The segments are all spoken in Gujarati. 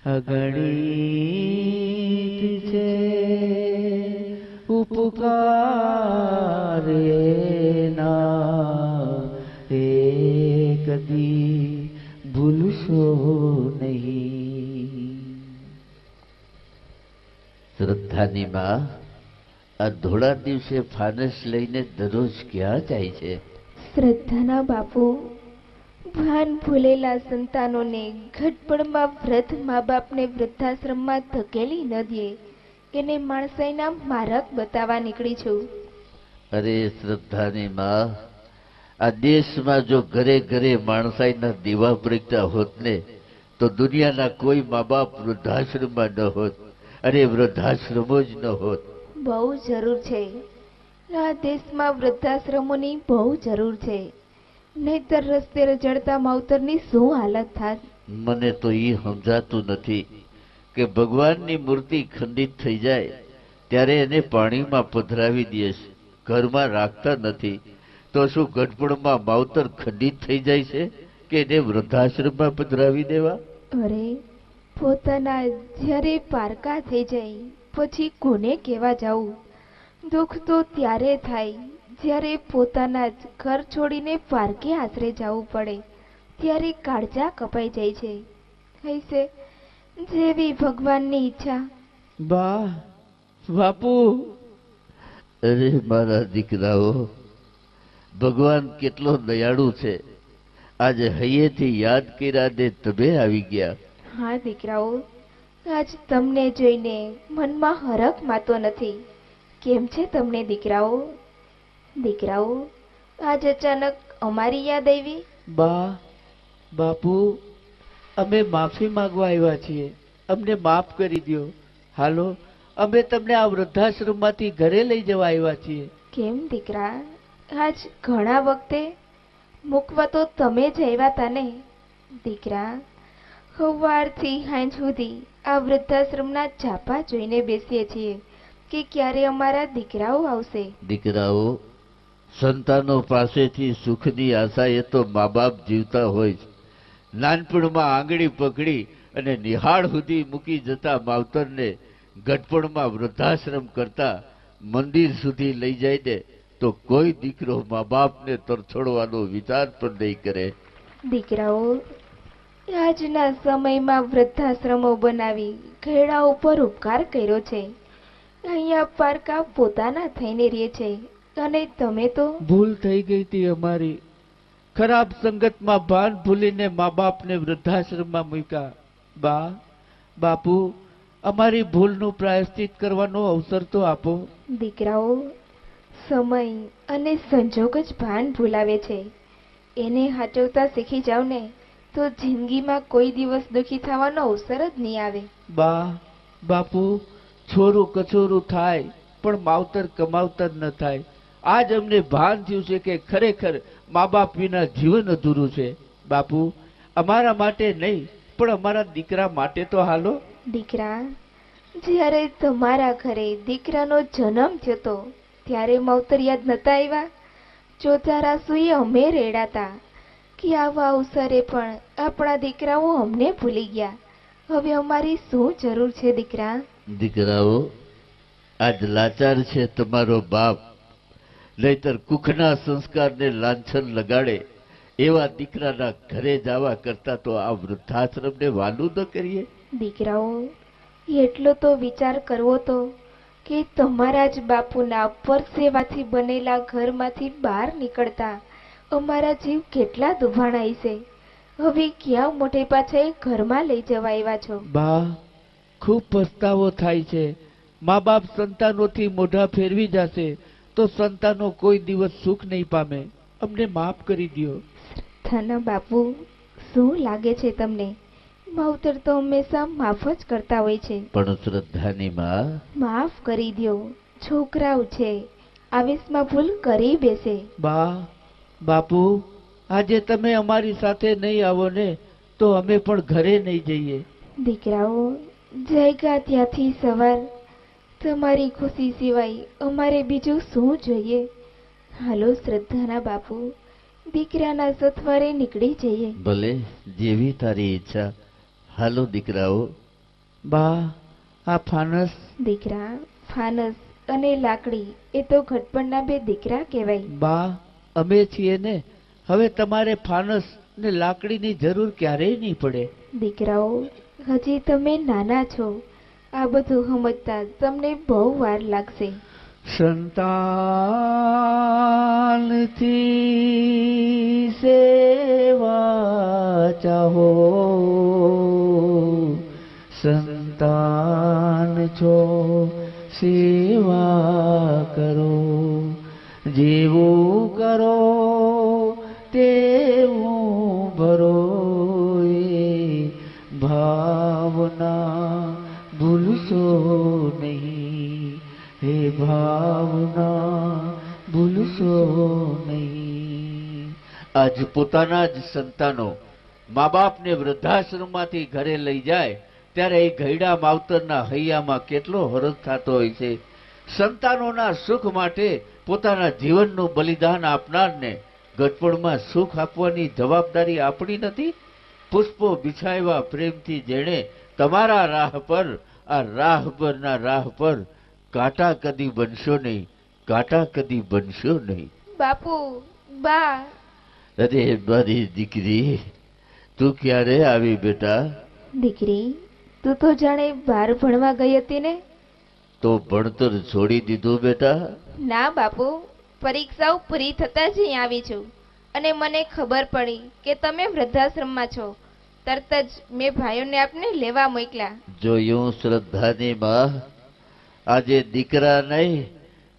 અગણિત છે ઉપકાર એના, એ કદી ભૂલશો નહીં. શ્રદ્ધાની માં આ ધોળા દિવસે ફાનસ લઈને દરરોજ ક્યાં જાય છે? શ્રદ્ધાના બાપુ, ભાન ભૂલેલા સંતાનોને ઘટપણમાં વૃદ્ધ મા બાપને વૃદ્ધાશ્રમમાં ધકેલી ન દે, એને માણસાઈના માર્ગ બતાવવા નીકળી છું. અરે શ્રદ્ધાની માં, આ દેશમાં જો ઘરે ઘરે માણસાઈના દીવા પ્રગટા હોત ને, તો દુનિયાના કોઈ મા બાપ વૃદ્ધાશ્રમમાં ન હોત. અરે વૃદ્ધાશ્રમો જ ન હોત. બહુ જરૂર છે, આ દેશમાં વૃદ્ધાશ્રમોની બહુ જરૂર છે. નહીતર રસ્તે રજડતા માવતરની શું હાલત થાત? મને તો એ સમજાતું નથી કે ભગવાનની મૂર્તિ ખંડિત થઈ જાય ત્યારે એને પાણીમાં પધરાવી દે છે, ઘરમાં રાખતા નથી. તો શું ગઢપણમાં માવતર ખંડિત થઈ જાય છે કે એને વૃદ્ધાશ્રમમાં પધરાવી દેવા? અરે, પોતાના જ્યારે પારકા થઈ જાય પછી કોને કહેવા જાવું? દુઃખ તો ત્યારે થાય જ્યારે પોતાના જ ઘર છોડીને પારકે આશરે જવું પડે, ત્યારે કાળજા કપાઈ જાય છે. કહીશે જેવી ભગવાનની ઈચ્છા. બા, બાપુ. અરે મારા દીકરાઓ, ભગવાન કેટલો દયાળુ છે. આજે હૈયેથી યાદ કર્યા દે તમે આવી ગયા. હા દીકરાઓ, આજ તમને જોઈને મનમાં હરખ માતો નથી. કેમ છે તમને દીકરાઓ? દીકરાઓ, આજ અચાનક અમારી યાદ આવી? બા, બાપુ, અમે માફી માંગવા આવ્યા છીએ. અમને માફ કરી દો. હાલો, અમે તમને આ વૃદ્ધાશ્રમમાંથી ઘરે લઈ જવા આવ્યા છીએ. કેમ દીકરા, આજ ઘણા વખતે મૂકવા તો તમે જ આવ્યા તા ને? દીકરા, સવારથી સાંજ સુધી આ વૃદ્ધાશ્રમના ઝાપા જોઈને બેસીએ છીએ કે ક્યારે અમારા દીકરાઓ આવશે. દીકરાઓ, સંતાનો પાસેથી સુખની આશાએ તો મા બાપ જીવતા હોય છે. નાનપણમાં આંગળી પકડી અને નિહાળ સુધી મૂકી જતા માવતરને ગઢપણમાં વૃદ્ધાશ્રમ કરતા મંદિર સુધી લઈ જાય ને તો કોઈ દીકરો મા બાપને તરછોડવાનો વિચાર પણ નહીં કરે. દીકરાઓ, આજના સમયમાં વૃદ્ધાશ્રમો બનાવી ઘેડા ઉપર ઉપકાર કર્યો છે. અહીંયા પારકા પોતાના થઈને રહે છે અને તમે તો... ભૂલ થઈ ગઈ હતી અમારી. ખરાબ સંગતમાં ભાન ભૂલીને મા બાપને વૃદ્ધાશ્રમમાં મૂક્યા. બા, બાપુ, અમારી ભૂલનું પ્રાયશ્ચિત કરવાનો અવસર તો આપો. દીકરાઓ, સમય અને સંજોગ જ ભાન ભૂલાવે છે. એને સાચવતા શીખી જાવ ને તો જિંદગીમાં કોઈ દિવસ દુઃખી થવાનો અવસર જ નહીં આવે. બા, બાપુ, છોરું કછોરું થાય પણ માવતર કમાવતર ન થાય. આજ અમને ભાન થયું છે કે ખરેખર મા બાપ વિના જીવન અધૂરું છે. બાપુ, અમારા માટે નહીં પણ અમારા દીકરા માટે તો હાલો. દીકરા, જ્યારે તમારા ઘરે દીકરાનો જન્મ થયો તો ત્યારે માવતર યાદ નતા આવ્યા? ચોથારા સુઈએ અમે રેડાતા કે આવા અવસરે પણ આપણા દીકરાઓ અમને ભૂલી ગયા. હવે અમારી શું જરૂર છે દીકરા? દીકરાઓ, આજ લાચાર છે તમારો બાપ, નહીતર કુખના સંસ્કારને લાંછન લગાડે એવા દીકરાના ઘરે જવા કરતા તો આ વૃદ્ધાશ્રમને વાલું ન કરીએ. દીકરાઓ, એટલો તો વિચાર કરવો તો કે તમારા જ બાપુના પરસેવાથી બનેલા ઘરમાંથી બહાર નીકળતા અમારા જીવ કેટલા દુભાણાય છે. હવે ક્યાં મોટે પાછા એ ઘરમાં લઈ જવા આવ્યા છો? બા, ખૂબ પસ્તાવો થાય છે. મા બાપ સંતાનોથી મોઢા ફેરવી જશે તો સંતાનો કોઈ દિવસ સુખ નહીં પામે. અમને માફ કરી દો. શ્રદ્ધાના બાપુ, શું લાગે છે તમને? માવતર તો હંમેશા માફ જ કરતા હોય છે. પણ શ્રદ્ધાની માં, માફ કરી દો. છોકરાઓ છે, આવેશમાં ભૂલ કરી બેસે. બા, બાપુ, આજે તમે અમારી સાથે નહીં આવો ને તો અમે પણ ઘરે નહીં જઈએ. દીકરાઓ, જાગ્યા ત્યાંથી સવાર. તમારી ખુશી સિવાય અમારે બીજું શું જોઈએ? હાલો શ્રદ્ધાના બાપુ, દીકરાના સથવારે નીકળી જઈએ. ભલે, જેવી તારી ઈચ્છા. હાલો દીકરાઓ, બા, આ ફાનસ. દીકરા, ફાનસ અને લાકડી એ તો ઘટપણના બે દીકરા કહેવાય. બા, અમે છીએ ને, હવે તમારે ફાનસ ને લાકડીની જરૂર ક્યારેય નહીં પડે. દીકરાઓ, હજી તમે નાના છો. આ બધું સમજતા તમને બહુ વાર લાગશે. સંતાનથી સેવા ચાહો, સંતાન છો સેવા કરો, જેવું કરો તેવું ભરો, એ ભાવના ભૂલશો નહીં, હે ભાવના ભૂલશો નહીં. આજ પોતાના જ સંતાનો મા બાપને વૃદ્ધાશ્રમમાંથી ઘરે લઈ જાય ત્યારે એ ઘરડા માવતરના હૈયામાં કેટલો હરખ થતો હોય છે. સંતાનોના સુખ માટે પોતાના જીવનનું બલિદાન આપનારને ગટપણમાં સુખ આપવાની જવાબદારી આપણી નથી? પુષ્પો બિછાવ્યા પ્રેમથી જેણે તમારા રાહ પર, આ રાહબરના રાહ પર કાંટા કદી બનશો નહીં, કાંટા કદી બનશો નહીં. બાપુ, બા. અરે મારી દીકરી, તું ક્યારે આવી બેટા? દીકરી, તું તો જાણે બહાર ભણવા ગઈ હતી ને? તો ભણતર છોડી દીધું બેટા? ના બાપુ, પરીક્ષાઓ પૂરી થતા જ અહીં આવી છું અને મને ખબર પડી કે તમે વૃદ્ધાશ્રમમાં છો. તરત જ મેં ભાઈઓને આપને લેવા મોકલ્યા. જોયું શ્રદ્ધાની માં, આજે દીકરા નહીં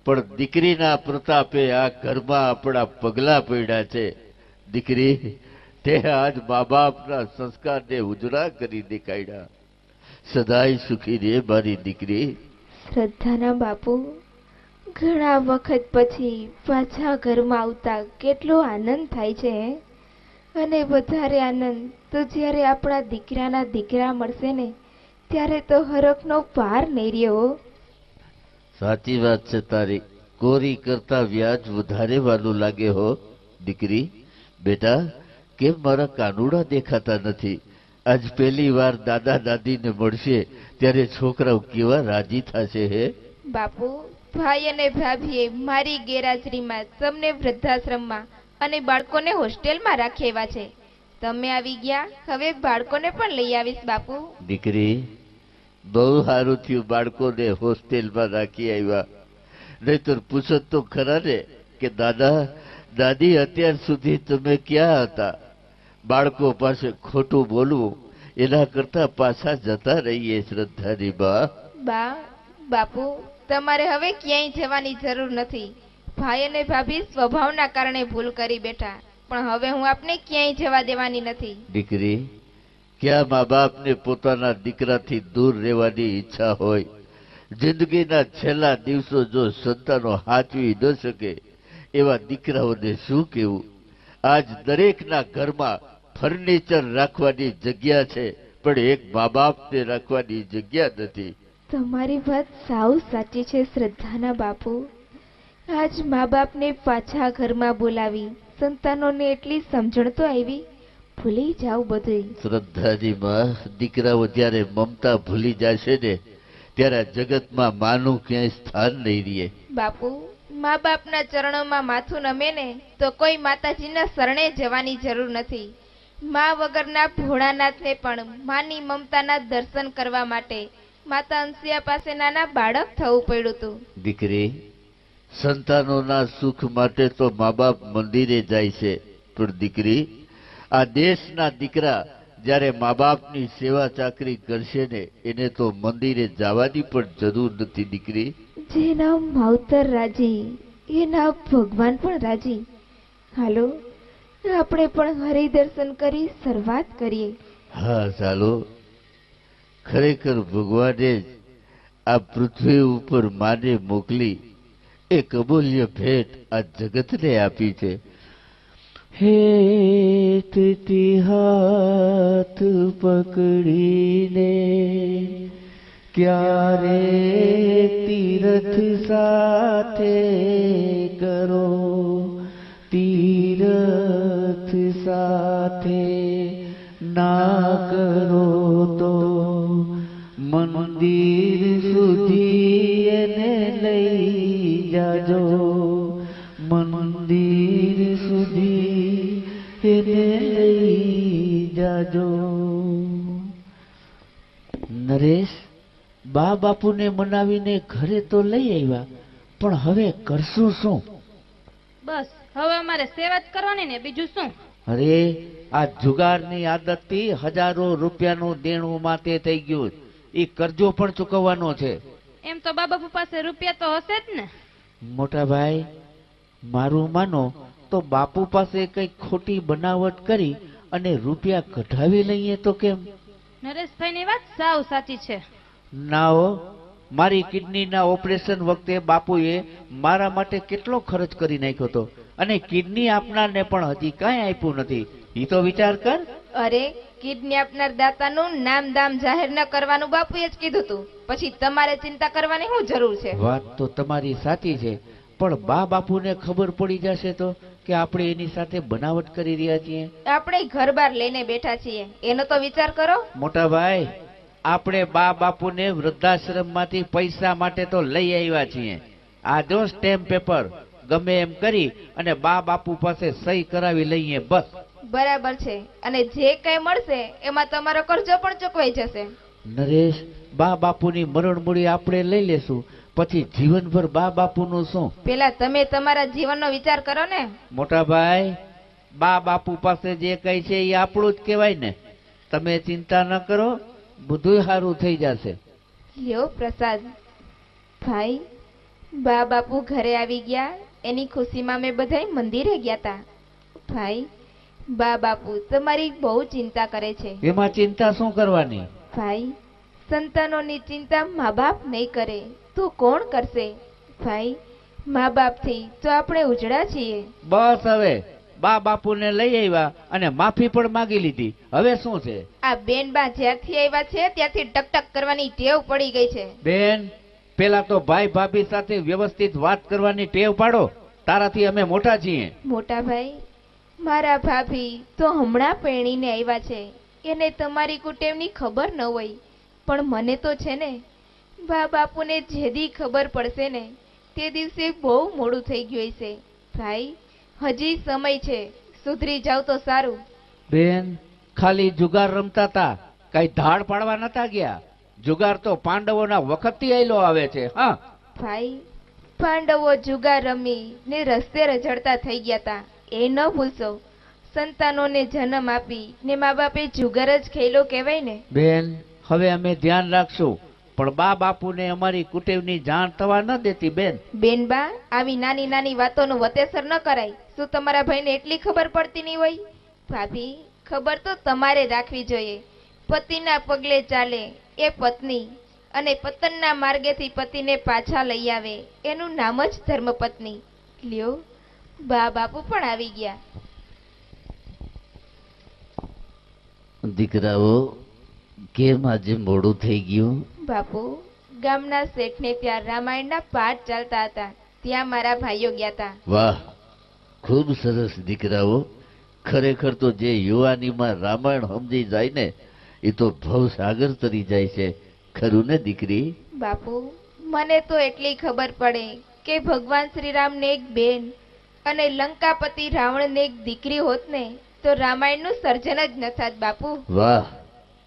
પણ દીકરીના પ્રતાપે આ ઘરમાં આપણા પગલા પડ્યા છે. દીકરી, તે આજ મા બાપના સંસ્કારને ઉજળા કરી દેખાડ્યા. સદાય સુખી રે મારી દીકરી. શ્રદ્ધાના બાપુ, ઘણા વખત પછી પાછા ઘરમાં આવતા કેટલો આનંદ થાય છે હે? અને વધારે આનંદ તો જ્યારે આપણા દીકરાના દીકરા મળશે ને ત્યારે તો હરખનો પાર નહીં રહ્યો. સાચી વાત છે તારી. કોરી કરતા વ્યાજ વધારે વાલું લાગે હો દીકરી. બેટા, કેમ મારા કાનુડા દેખાતા નથી? આજ પહેલી વાર દાદા દાદીને મળશે ત્યારે છોકરાઓ કેવા રાજી થશે હે? બાપુ, ભાઈ અને ભાભીએ મારી ગેરહાજરીમાં તમને વૃદ્ધાશ્રમમાં અને બાળકોને હોસ્ટેલમાં રાખેવા છે. તમે આવી ગયા, હવે બાળકોને પણ લઈ આવીશ બાપુ. દીકરી, બહુ સારું થયું બાળકોને હોસ્ટેલમાં રાખી આવ્યા. નહીતર પૂછત તો ખરા ને કે દાદા દાદી અત્યાર સુધી તમે ક્યાં હતા? બાળકો પાસે ખોટું બોલવું એના કરતા પાછા જતા રહીએ. શ્રદ્ધાની બા. બા, બાપુ, તમારે હવે ક્યાંય જવાની જરૂર નથી. ભાઈ અને ભાભી સ્વભાવના કારણે ભૂલ કરી બેઠા, પણ હવે હું આપને ક્યાંય જવા દેવાની નથી. દીકરી, ક્યાં મા બાપને પોતાના દીકરાથી દૂર રહેવાની ઈચ્છા હોય? જિંદગીના છેલ્લા દિવસો જો સંતાનો હાચવી ન શકે એવા દીકરાઓને શું કહેવું? આજ દરેકના ઘરમાં ફર્નિચર રાખવાની જગ્યા છે, પણ એક મા બાપને રાખવાની જગ્યા નથી. તમારી વાત સાવ સાચી છે શ્રદ્ધાના બાપુ. આજ મા બાપને પાછા ઘરમાં બોલાવી સંતાનોને એટલી સમજણ તો આવી, ભૂલી જાવ બધું. શ્રદ્ધાની માં, દીકરાઓ જ્યારે મમતા ભૂલી જશે ને ત્યારે આ જગતમાં માનું ક્યાંય સ્થાન નહીં રહે. બાપુ, મા બાપના ચરણોમાં માથું નમે ને તો કોઈ માતાજીના શરણે જવાની જરૂર નથી. મા વગરના ભોળાનાથને પણ માની મમતાના દર્શન કરવા માટે માતા અંશિયા પાસે નાના બાળક થવું પડ્યું હતું. દીકરી, સંતાનોના સુખ માટે તો મા બાપ મંદિરે જાય છે, પણ દીકરી, આ દેશના દીકરા જ્યારે મા બાપની સેવા ચાકરી કરશે ને એને તો મંદિરે જવાની પણ જરૂર નથી. દીકરી, જેના માવતર રાજી એના ભગવાન પણ રાજી. હાલો, આપણે પણ હરિદર્શન કરી શરૂઆત કરીએ. હા ચાલો. ખરેખર ભગવાને જ આ પૃથ્વી ઉપર માને મોકલી એક અમૂલ્ય ભેટ આ જગતને આપી છે. હેતથી હાથ પકડીને ક્યારે તીરથ સાથે કરો, તીરથ સાથે ના કરો તો નરેશ, બા બાપુને મનાવીને ઘરે તો લઈ આવ્યા, પણ હવે કરશું શું? બસ હવે અમારે સેવા જ કરવાની ને, બીજું શું? અરે, આ જુગારની આદતથી હજારો રૂપિયાનું દેણું માથે થઈ ગયું. એ કરજો પણ ચૂકવવાનો છે. એમ તો બા બાપુ પાસે રૂપિયા તો હશે જ ને. મોટા ભાઈ, મારું માનો તો બાપુ પાસે કઈ ખોટી બનાવટ કરી અને રૂપિયા કઢાવી લઈએ તો કેમ? નરેશભાઈની વાત સાવ સાચી છે. ના હો, મારી કિડનીના ઓપરેશન વખતે બાપુએ મારા માટે કેટલો ખર્ચ કરી નાખ્યો હતો, અને કિડની આપનારને પણ હજી કાંઈ આપ્યું નથી. એ તો વિચાર કર. અરે, કિડની આપનાર દાતાનું નામ દામ જાહેર ન કરવાનું બાપુએ જ કીધું તું. પછી તમારે ચિંતા કરવાની શું જરૂર છે? વાત તો તમારી સાચી છે, પણ બા બાપુને ખબર પડી જશે તો કે આપણે એની સાથે બનાવટ કરી રહ્યા છીએ. આપણે ઘર બાર લઈને બેઠા છીએ, એનો તો વિચાર કરો. મોટા ભાઈ, આપણે બા બાપુને વૃદ્ધાશ્રમમાંથી પૈસા માટે તો લઈ આવ્યા છીએ. આ જો સ્ટેમ્પ પેપર ગમે એમ કરી અને બા બાપુ પાસે સહી કરાવી લઈએ, બસ. બરાબર છે, અને જે કઈ મળશે એમાં તમારો કરજો પણ ચૂકવાઈ જશે. નરેશ, બા બાપુની મરણ મૂડી આપણે લઈ લેશું, પછી જીવનભર બા બાપુનું શું? પેલા તમે તમારા જીવનનો વિચાર કરો ને. મોટા ભાઈ, બા બાપુ પાસે જે કઈ છે એ આપણું જ કહેવાય ને. તમે ચિંતા ન કરો, બધું સારું થઈ જશે. લ્યો પ્રસાદ. ભાઈ, બા બાપુ ઘરે આવી ગયા, એની ખુશીમાં મેં બધાય મંદિરે ગયા તા. ભાઈ, બા બાપુ તમારી બહુ ચિંતા કરે છે. એમાં ચિંતા શું કરવાની? ભાઈ, સંતાનોની ચિંતા મા બાપ નહીં કરે તો કોણ કરશે? ભાઈ, મા બાપથી તો આપણે ઉજળા છીએ. બસ હવે બા બાપુને લઈ આવ્યા અને માફી પણ માંગી લીધી. હવે શું છે? આ બેનબા જ્યારથી આવ્યા છે ત્યારથી ટકટક કરવાની ટેવ પડી ગઈ છે. બેન, પેલા તો ભાઈ ભાભી સાથે વ્યવસ્થિત વાત કરવાની ટેવ પાડો. તારાથી અમે મોટા છીએ. મોટા ભાઈ, મારા ભાભી તો હમણાં પરણીને આવ્યા છે, એને તમારી કુટેવની ખબર ન હોય, પણ મને તો છે ને, બા બાપુને જેદી ખબર પડશે ને તે દિવસે બહુ મોડું થઈ ગયું હશે. ભાઈ, હજી સમય છે, સુધરી જાવ તો સારું. બેન, ખાલી જુગાર રમતા તા, કઈ ધાડ પાડવા નતા ગયા. જુગાર તો પાંડવોના વખતથી આયલો આવે છે. હા ભાઈ, પાંડવો જુગાર રમી ને રસ્તે રઝળતા થઈ ગયા તા, એ ન ભૂલશો. સંતાનોને જન્મ આપી ને મા બાપે જુગાર જ ખેલો કહેવાય ને. બેન, હવે અમે ધ્યાન રાખશું, પણ બા બાપુને અમારી કુટેવની જાણ થવા ન દેતી. બેન, બેનબા, આવી નાની નાની વાતોનું વતેસર ન કરાય. શું તમારા ભાઈને એટલી ખબર પડતી નહીં હોય? ભાભી, ખબર તો તમારે રાખવી જોઈએ. પતિના પગલે ચાલે એ પત્ની, અને પતનના માર્ગેથી પતિને પાછા લઈ આવે એનું નામ જ ધર્મપત્ની. લ્યો, બા બાપુ પણ આવી ગયા. દીકરાઓ, કેમ આજે મોડું થઈ ગયું? બાપુ, ગામના શેઠને ત્યાં રામાયણના પાઠ ચાલતા હતા, ત્યાં મારા ભાઈઓ ગયા હતા. વાહ, ખૂબ સરસ દીકરાઓ. ખરેખર તો જે યુવાનીમાં રામાયણ સમજી જાય ને એ તો ભવસાગર તરી જાય છે. ખરું ને દીકરી? બાપુ, મને તો એટલી ખબર પડે કે ભગવાન શ્રીરામને એક બેન અને લંકાપતિ રાવણને એક દીકરી હોત ને તો રામાયણનું સર્જન જ ન થાત. બાપુ, વાહ,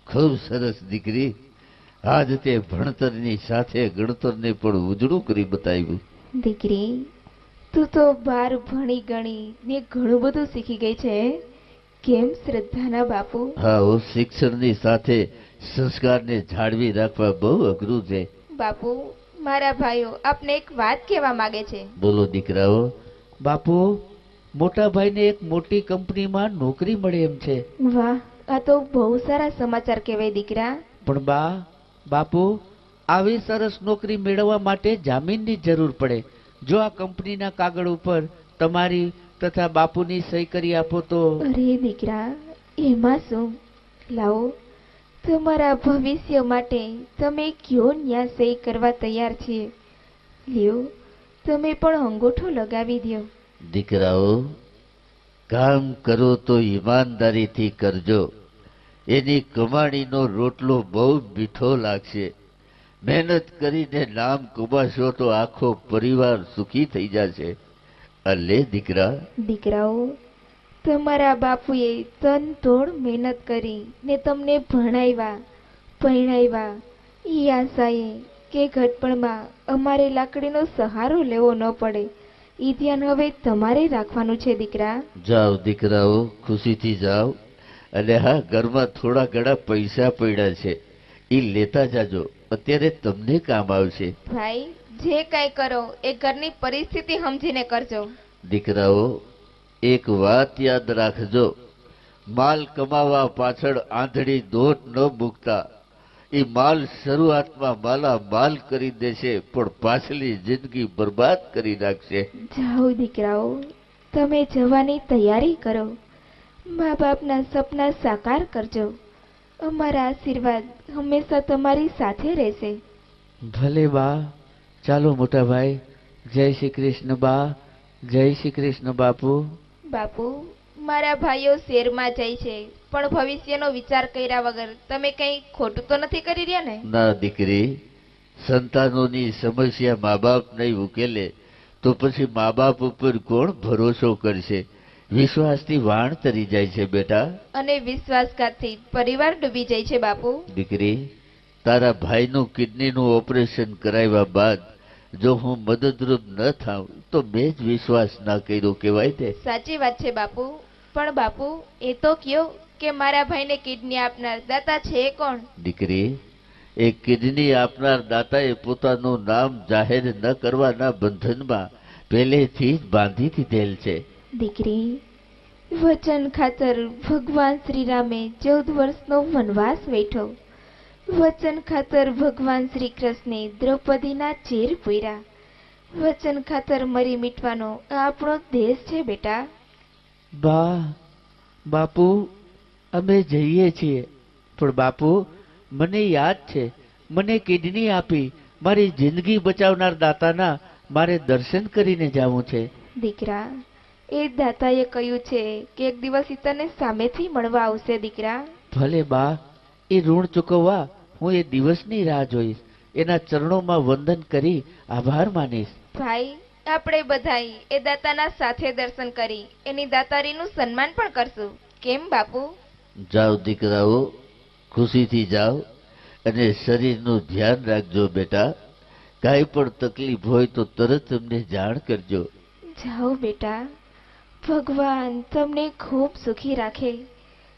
ખૂબ સરસ દીકરી. આજ તે ભણતરની સાથે ગણતરને પણ ઉજળું કરી બતાવ્યું. દીકરી, તું તો બાર ભણી ગણી ને ઘણું બધું શીખી ગઈ છે. કેમ શ્રદ્ધાના બાપુ? હા, શિક્ષણની સાથે સંસ્કારને જાળવી રાખવા બહુ અઘરું છે. બાપુ, મારા ભાઈઓ આપને એક વાત કહેવા માંગે છે. બોલો દીકરાઓ. બાપુ, મોટા ભાઈને એક મોટી કંપનીમાં નોકરી મળે એમ છે. વાહ, આ તો બહુ સારા સમાચાર કહેવાય દીકરા. પણ બાપુ, આવી સરસ નોકરી મેળવવા માટે જામીનની જરૂર પડે. જો આ કંપનીના કાગળ ઉપર તમારી તથા બાપુની સહી કરી આપો તો? અરે દીકરા, એમાં શું? લાવો, તમારા ભવિષ્ય માટે તમે કયો ન્યા સહી કરવા તૈયાર છીએ. લ્યો, તમે પણ અંગૂઠો લગાવી દો. દીકરાઓ, કામ કરો તો ઈમાનદારીથી કરજો. એની કમાણીનો રોટલો બહુ મીઠો લાગશે. મહેનત કરીને નામ કમાશો તો આખો પરિવાર સુખી થઈ જશે. લે દીકરા. દીકરાઓ, તમારા બાપુએ તન તોડ મહેનત કરી ને તમને ભણાવ્યા, પરણાવ્યા ઈ આશાએ કે ઘટપણમાં અમારે લાકડીનો સહારો લેવો ન પડે, ઈ ધ્યાન હવે તમારે રાખવાનું છે દીકરા. જાઓ દીકરાઓ, ખુશીથી જાઓ. અને હા, ઘરમાં થોડા ઘણા પૈસા પડ્યા છે, એ લેતા જાજો, અત્યારે તમને કામ આવશે. ભાઈ, જે કાંઈ કરો એ ઘરની પરિસ્થિતિ સમજીને કરજો. દીકરાઓ, એક વાત યાદ રાખજો, માલ કમાવા પાછળ આંધળી દોટ ન મૂકતા. એ માલ શરૂઆતમાં માલા માલ કરી દેશે, પણ પાછલી જિંદગી બરબાદ કરી નાખશે. જાઓ દીકરાઓ, તમે જવાની તૈયારી કરો. મા બાપના સપના સાકાર કરજો. અમારા આશીર્વાદ હંમેશા તમારી સાથે રહેશે. ભલે બા. ચાલો મોટા ભાઈ. જય શ્રી કૃષ્ણ બા. જય શ્રી કૃષ્ણ બાપુ. બાપુ, મારા ભાઈઓ શહેરમાં જાય છે, પણ ભવિષ્યનો વિચાર કર્યા વગર તમે કંઈ ખોટું તો નથી કરી રહ્યા ને? ના દીકરી, સંતાનોની સમસ્યા મા બાપ નહીં ઉકેલે તો પછી મા બાપ ઉપર કોણ ભરોસો કરશે? વિશ્વાસથી વાણ તરી જાય છે બેટા. અને વિશ્વાસઘાતથી પરિવાર ડૂબી જાય છે બાપુ. દીકરી, તારા ભાઈનું કિડનીનું ઓપરેશન કરાવ્યા બાદ જો હું મદદરૂપ ન થાઉં તો મેં જ વિશ્વાસ ના કર્યો કહેવાય તે. સાચી વાત છે બાપુ. પણ બાપુ, એ તો કયો કે મારા ભાઈને કિડની આપનાર દાતા છે કોણ? દીકરી, એ કિડની આપનાર દાતાએ પોતાનું નામ જાહેર ન કરવાના બંધનમાં પહેલેથી જ બાંધી દીધેલ છે. દીકરી, વચન ખાતર ભગવાન શ્રીરામે 14 વર્ષનો વનવાસ વેઠો. વચન ખાતર ભગવાન શ્રી કૃષ્ણે દ્રૌપદીના ચેર પૂર્યા. વચન ખાતર મરી મીટવાનો આ આપણો દેશ છે બેટા. બા, બાપુ, અમે જઈએ છીએ, પણ બાપુ, મને યાદ છે, મને કિડની આપી મારી જિંદગી બચાવનાર દાતાના મારે દર્શન કરીને જવું છે. દીકરા, એ દાતાએ કહ્યું છે કે એક દિવસ ઈ તને સામેથી મળવા આવશે દીકરા. ભલે બા, એ ઋણ ચૂકવવા હું એ દિવસની રાહ જોઈશ. એના ચરણોમાં વંદન કરી આભાર માનીશ. ભાઈ, આપણે બધાય એ દાતાના સાથે દર્શન કરી એની દાતારીનું સન્માન પણ કરશું. કેમ બાપુ? જાઓ દીકરાઓ, ખુશીથી જાઓ અને શરીરનું ધ્યાન રાખજો બેટા. કાંઈ પણ તકલીફ હોય તો તરત અમને જાણ કરજો. જાઓ બેટા. ભગવાન તમને ખૂબ સુખી રાખે.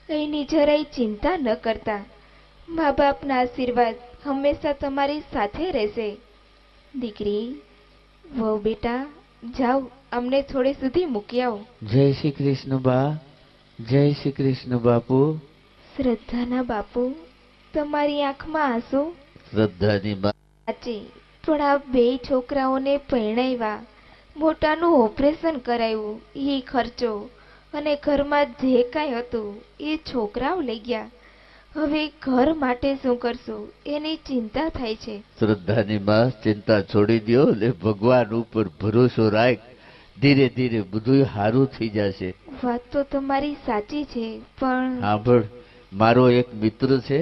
એની જરાય ચિંતા ન કરતા. મા બાપના આશીર્વાદ હંમેશા તમારી સાથે રહેશે. દીકરી, વહુ બેટા, જાઓ, અમને થોડે સુધી મૂકી આવો. જય શ્રી કૃષ્ણ બા. જય શ્રી કૃષ્ણ બાપુ. શ્રદ્ધાના બાપુ, તમારી આંખમાં આંસુ? શ્રદ્ધાની માં. સાચી, પણ આ 2 છોકરાઓને પરણાવ્યા, મોટાનું ઓપરેશન કરાવ્યું, એ ખર્ચો અને ઘરમાં જે કાંઈ હતું એ છોકરાઓ લઈ ગયા. હવે ઘર માટે શું કરશું એની ચિંતા થાય છે. શ્રદ્ધાની માં, ચિંતા છોડી દો અને ભગવાન ઉપર ભરોસો રાખ. ધીરે ધીરે બધું સારું થઈ જશે. વાત તો તમારી સાચી છે, પણ સાંભળ, મારો એક મિત્ર છે,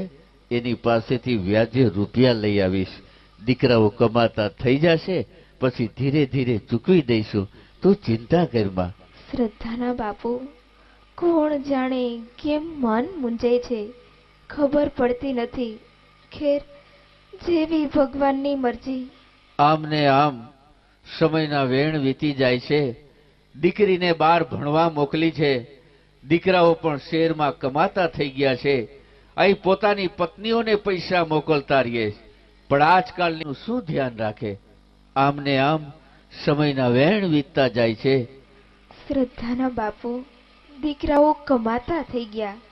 એની પાસેથી વ્યાજે રૂપિયા લઈ આવીશ. દીકરાઓ કમાતા થઈ જશે, પછી ધીરે ધીરે ચૂકવી દઈશું. તું ચિંતા કરમાં. શ્રદ્ધાના બાપુ, કોણ જાણે કેમ મન મૂંઝાય છે, ખબર પડતી નથી. ખેર, જેવી ભગવાનની મરજી. આમ ને આમ સમયના વેણ વીતી જાય છે. દીકરીને બહાર ભણવા મોકલી છે. દીકરાઓ પણ શહેરમાં કમાતા થઈ ગયા છે. અહીં પોતાની પત્નીઓને પૈસા મોકલતા રહીએ, પણ આજકાલનું શું ધ્યાન રાખે? આમ ને આમ સમયના વેણ વીતતા જાય છે. શ્રદ્ધાના બાપુ, દીકરાઓ કમાતા થઈ ગયા,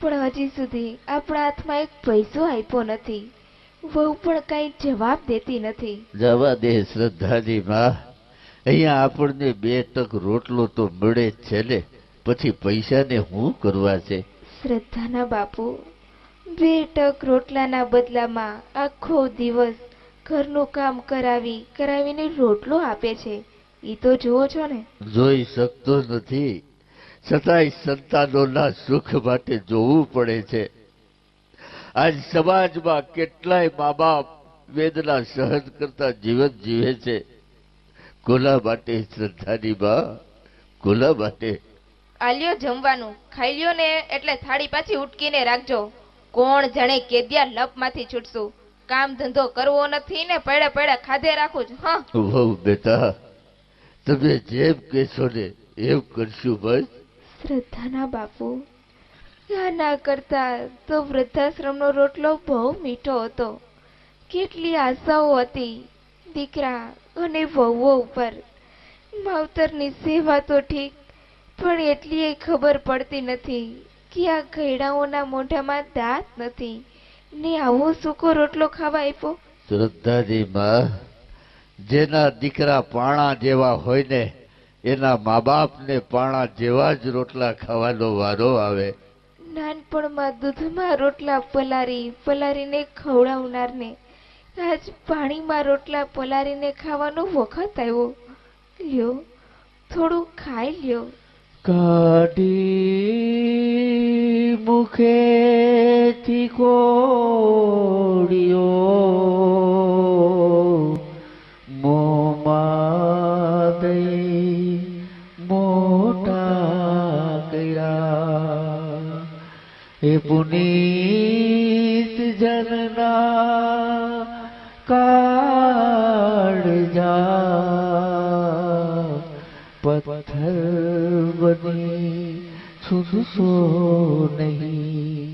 પણ હજી સુધી આપણા હાથમાં એક પૈસો આપ્યો નથી. વહુ પણ કાંઈ જવાબ દેતી નથી. જવા દે શ્રદ્ધાજી માં. અહીંયા આપણને 2 ટક રોટલો તો મળે જ છે ને, પછી પૈસાને શું કરવા છે? શ્રદ્ધાના બાપુ, 2 ટક રોટલાના બદલામાં આખો દિવસ ઘરનું કામ કરાવીને રોટલો આપે છે. ઈ તો જુઓ છો ને. જોઈ શકતો નથી, છતાંય સંતાનોના સુખ માટે જોવું પડે છે. આજ સમાજમાં કેટલાય મા બાપ વેદના સહન કરતા જીવન જીવે છે. કોના માટે શ્રદ્ધાની બા? કોના માટે? આલ્યો જમવાનું, ખાઈ લ્યો ને એટલે થાળી પાછી ઉટકીને રાખજો. કોણ જાણે કેદિયા લપમાંથી છૂટશું. કામ ધંધો કરવો નથી ને પડે પડે ખાધે રાખું છું. હા, વહુ બેટા, તમે જેમ કહેશો ને એમ કરશું બસ. શ્રદ્ધાના બાપુ, ના કરતા તો વૃદ્ધાશ્રમનો રોટલો બહુ મીઠો હતો. કેટલી આશાઓ હતી દીકરા અને વહુઓ ઉપર. માવતરની સેવા તો ઠીક, પણ એટલી ખબર પડતી નથી કે આ ઘરડાઓના મોઢામાં દાંત નથી ને આવો સૂકો રોટલો ખાવા આપ્યો. શ્રદ્ધાજી માં, જેના દીકરા પાણા જેવા હોય ને એના મા બાપને પાણા જેવા જ રોટલા ખાવાનો વારો આવે. નાનપણમાં દૂધમાં રોટલા પલારીને ખવડાવનારને આજ પાણીમાં રોટલા પલારીને ખાવાનો વખત આવ્યો. લ્યો, થોડું ખાઈ લ્યો. કાઢી મુખેથી કોળિયો મોંમાં દઈ મોટા કર્યા. એ પુનીત જનના કાળજા પથ્થર બની છૂટશો નહીં,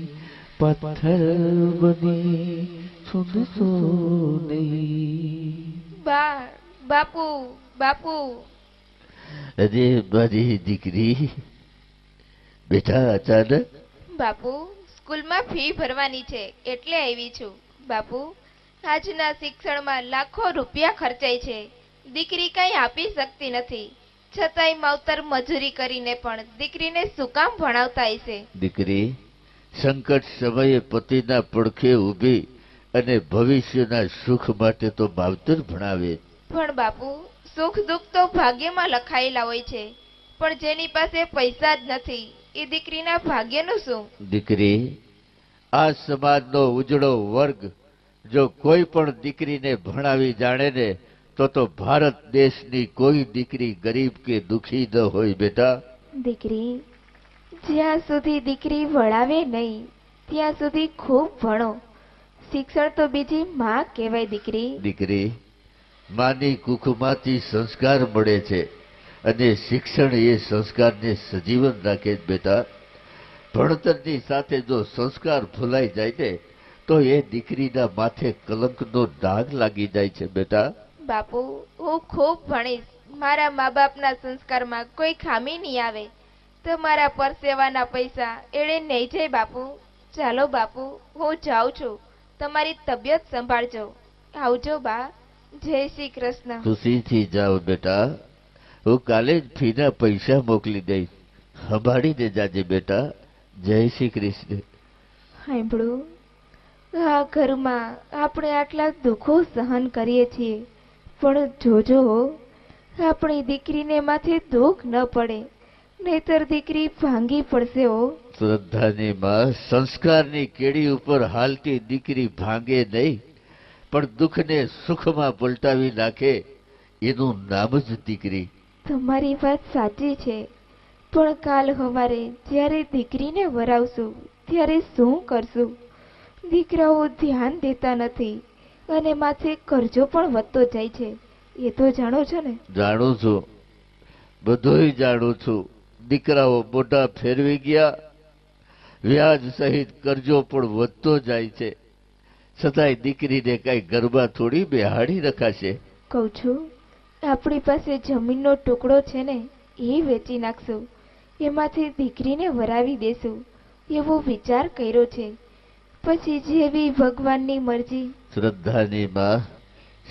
પથ્થર બની છૂટશો નહીં. બાપુ બાપુ. અરે મારી દીકરી, બેટા અચાનક? બાપુ, સ્કૂલમાં ફી ભરવાની છે એટલે આવી છું. બાપુ, આજના શિક્ષણમાં લાખો રૂપિયા ખર્ચાય છે. દીકરી કઈ આપી શકતી નથી, છતાંય માવતર મજૂરી કરીને પણ દીકરીને શું કામ ભણાવતા હશે? દીકરી, સંકટ સમયે પતિના પડખે ઊભી અને ભવિષ્યના સુખ માટે તો માવતર ભણાવે. પણ બાપુ, સુખ દુઃખ તો ભાગ્યમાં લખાયેલા હોય છે, પણ જેની પાસે પૈસા જ નથી એ દીકરીના ભાગ્યનું શું? દીકરી, આ સમાજનો ઉજળો વર્ગ જો કોઈ પણ દીકરીને ભણાવી જાણે ને તો ભારત દેશની કોઈ દીકરી ગરીબ કે દુખી ન હોય. બેટા દીકરી, જ્યાં સુધી દીકરી વળાવે નહીં ત્યાં સુધી ખૂબ ભણો. શિક્ષણ તો બીજી માં કહેવાય. દીકરી, માની કુખમાંથી સંસ્કાર મળે છે અને શિક્ષણ એ સંસ્કારને સજીવન રાખે છે. બેટા, ભણતરની સાથે જો સંસ્કાર ભૂલાઈ જાય ને તો એ દીકરીના માથે કલંકનો ડાઘ લાગી જાય છે. બેટા બાપુ, હું ખૂબ ભણીશ. મારા મા બાપના સંસ્કારમાં કોઈ ખામી નહીં આવે તો મારા પરસેવાના પૈસા એળે નહીં જાય. બાપુ, ચાલો બાપુ, હું જાઉં છું. તમારી તબિયત સંભાળજો. આવજો બા. જય શ્રી કૃષ્ણ. ખુશીથી જાઓ બેટા. હું કાલે જ ફીના પૈસા મોકલી દઈશ. સંભાળીને જાજે બેટા. જય શ્રી કૃષ્ણ. સાંભળો, આ ઘરમાં આપણે આટલા દુઃખો સહન કરીએ છીએ, પણ જોજો આપણી દીકરીને માથે દુઃખ ન પડે, નહીતર દીકરી ભાંગી પડશે. શ્રદ્ધાની માં, સંસ્કારની કેડી ઉપર હાલતી દીકરી ભાંગે નહીં, પણ દુઃખને સુખમાં પલટાવી નાખે એનું નામ જ દીકરી. તમારી વાત સાચી છે, પણ કાલ સવારે જ્યારે દીકરીને વરાવશું ત્યારે શું કરશું? દીકરાઓ ધ્યાન દેતા નથી અને માથે કરજો પણ વધતો જાય છે. એ તો જાણો છો ને? જાણું છું, બધુંય જાણું છું. દીકરાઓ મોઢા ફેરવી ગયા, વ્યાજ સહિત કરજો પણ વધતો જાય છે, છતાંય દીકરીને કઈ ઘરમાં થોડી બેહાડી રખાશે. કહું છું, આપણી પાસે જમીનનો ટુકડો છે ને એ વેચી નાખશું, એમાંથી દીકરીને વરાવી દેશું એવો વિચાર કર્યો છે. પછી જેવી ભગવાનની મરજી. શ્રદ્ધાની માં,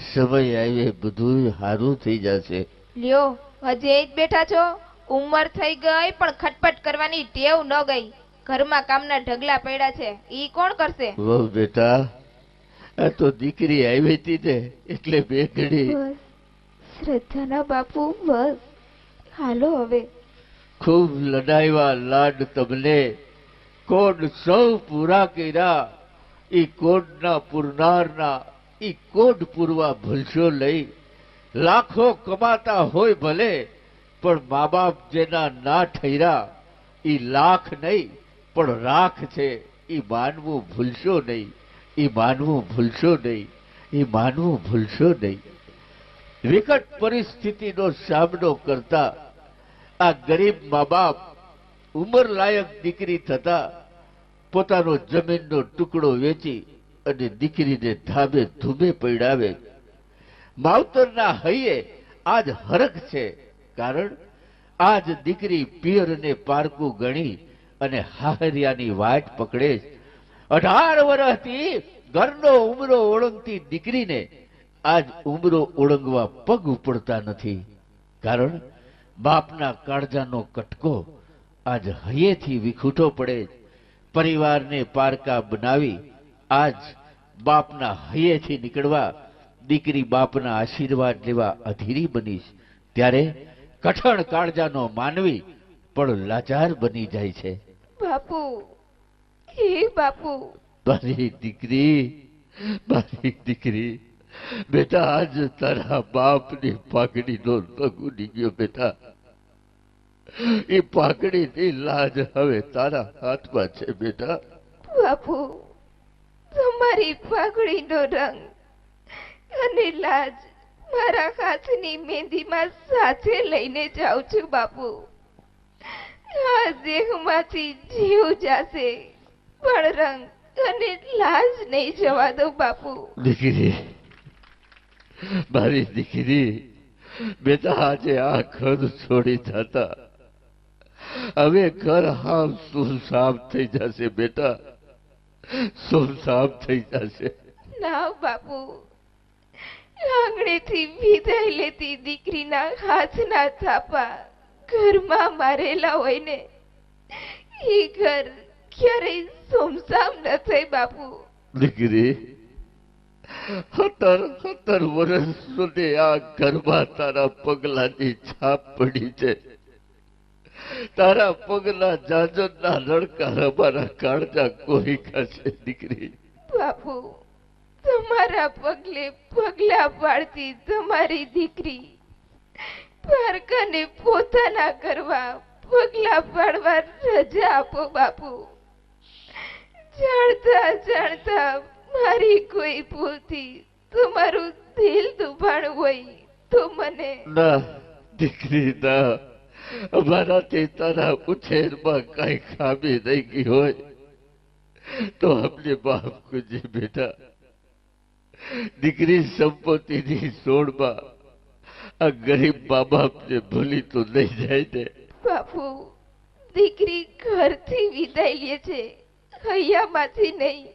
સમય આવે બધું સારું થઈ જશે. લ્યો, હજી જ બેઠા છો? ઉંમર થઈ ગઈ પણ ખટપટ કરવાની ટેવ ન ગઈ. ઘરમાં કામના ઢગલા પડ્યા છે, ઈ કોણ કરશે? વહુ બેટા, આ તો દીકરી આવી હતી ને એટલે બે ઘડી. બસ શ્રદ્ધાના બાપુ, બસ હાલો હવે. ખૂબ લડાવ્યા લાડ તમને, કોડ સૌ પૂરા કર્યા. ઈ કોડના પૂરનારના ઈ કોડ પૂરવા ભૂલશો લઈ. લાખો કમાતા હોય ભલે, પણ મા બાપ જેના ના ઠર્યા ઈ લાખ નહીં પણ રાખ છે. ઈ માનવું ભૂલશો નહીં. એ માનવું ભૂલશો નહીં, એ માનવું ભૂલશો નહીં. વિકટ પરિસ્થિતિનો સામનો કરતા આ ગરીબ મા બાપ ઉંમર લાયક દીકરી થતા પોતાનો જમીનનો ટુકડો વેચી અને દીકરીને ધાબે ધૂબે પડાવે. માવતરના હૈયે આજ હરખ છે, કારણ આજ દીકરી પિયરને પારકું ગણી અને હાહરિયાની વાટ પકડે છે. 18 વર્ષથી ઘરનો ઉમરો ઓળંગતી દીકરીને આજ ઉમરો ઓળંગવા પગ ઉપડતા નથી, કારણ બાપના કાળજાનો કટકો આજ હૈયેથી વિખૂટો પડે. પરિવારને પારકા બનાવી આજ બાપના હૈયેથી નીકળવા દીકરી બાપના આશીર્વાદ લેવા અધીરી બની છે. ત્યારે કઠણ કાળજાનો માનવી પણ લાચાર બની જાય છે. બાપુ, હે બાપુ. મારી દીકરી, બેટા આજ તારા બાપની પાઘડીનો રંગ ઉડી ગયો. બેટા, એ પાઘડીની લાજ હવે તારા હાથમાં છે. બેટા બાપુ, તમારી પાઘડીનો રંગ અને લાજ મારા હાથની મહેંદીમાં સાથે લઈને જાઉં છું. બાપુ, આ દેહમાંથી જીવ જાશે પણ રંગ અને લાજ નહીં જવા દો. બાપુ, દીકરી, મારી દીકરી, બેટા આજે આ ઘર છોડી જતા હવે ઘર હાવ સુમસામ થઈ જશે. બેટા, સુમસામ થઈ જશે. ના બાપુ, આંગણેથી વિદાય લેતી દીકરીના હાથના થાપા ઘરમાં મારેલા હોય ને, એ ઘર ક્યારેય સુમસામ ન થાય. બાપુ, દીકરી, 17 વર્ષ સુધી આ ઘરમાં તારા પગલાની છાપ પડી છે. તારા પગલા જાજરના લડકા અમારા કાળજા કોઈ ખાશે. દીકરી, બાપુ, તમારા પગલે પગલા પાડતી તમારી દીકરી પારકાને પોતાના કરવા પગલા પાડવા રજા આપો. બાપુ, જાણતા જાણતા મારી કોઈ ભૂલથી તમારું દિલ દુભાણું હોય તો મને. ના દીકરી, ના, અમારાથી તારા ઉછેરમાં કઈ ખામી રહી ગઈ હોય તો અમને માફ કરજે. બેટા, દીકરી સંપત્તિની સોળમાં આ ગરીબ મા બાપને ભૂલી તો નહીં જાય ને. બાપુ, દીકરી ઘરથી વિદાય લે છે, હૈયામાંથી નહીં.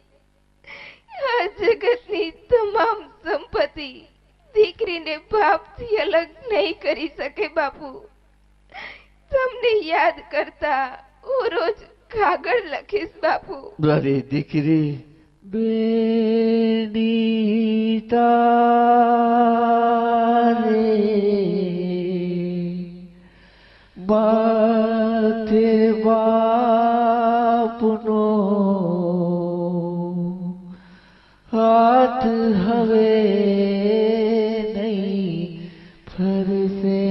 આ જગતની તમામ સંપત્તિ દીકરીને બાપથી અલગ નહીં કરી શકે. બાપુ, તમને યાદ કરતા હું રોજ કાગળ લખીશ. બાપુ, મારી દીકરી, બેની તારે માથે બાપનો હાથ હવે નહીં ફરશે,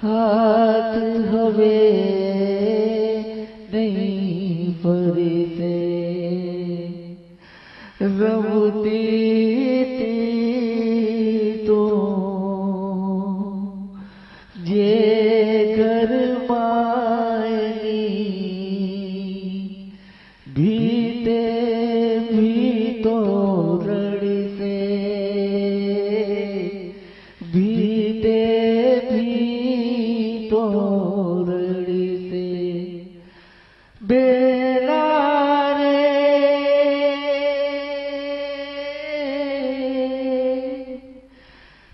હાથ હવે નહીં ફરશે. રમતી તો જે ઘરમાયની ભીતે ભીતો રડશે, ભીતે ભીતો રડશે. બેલા રે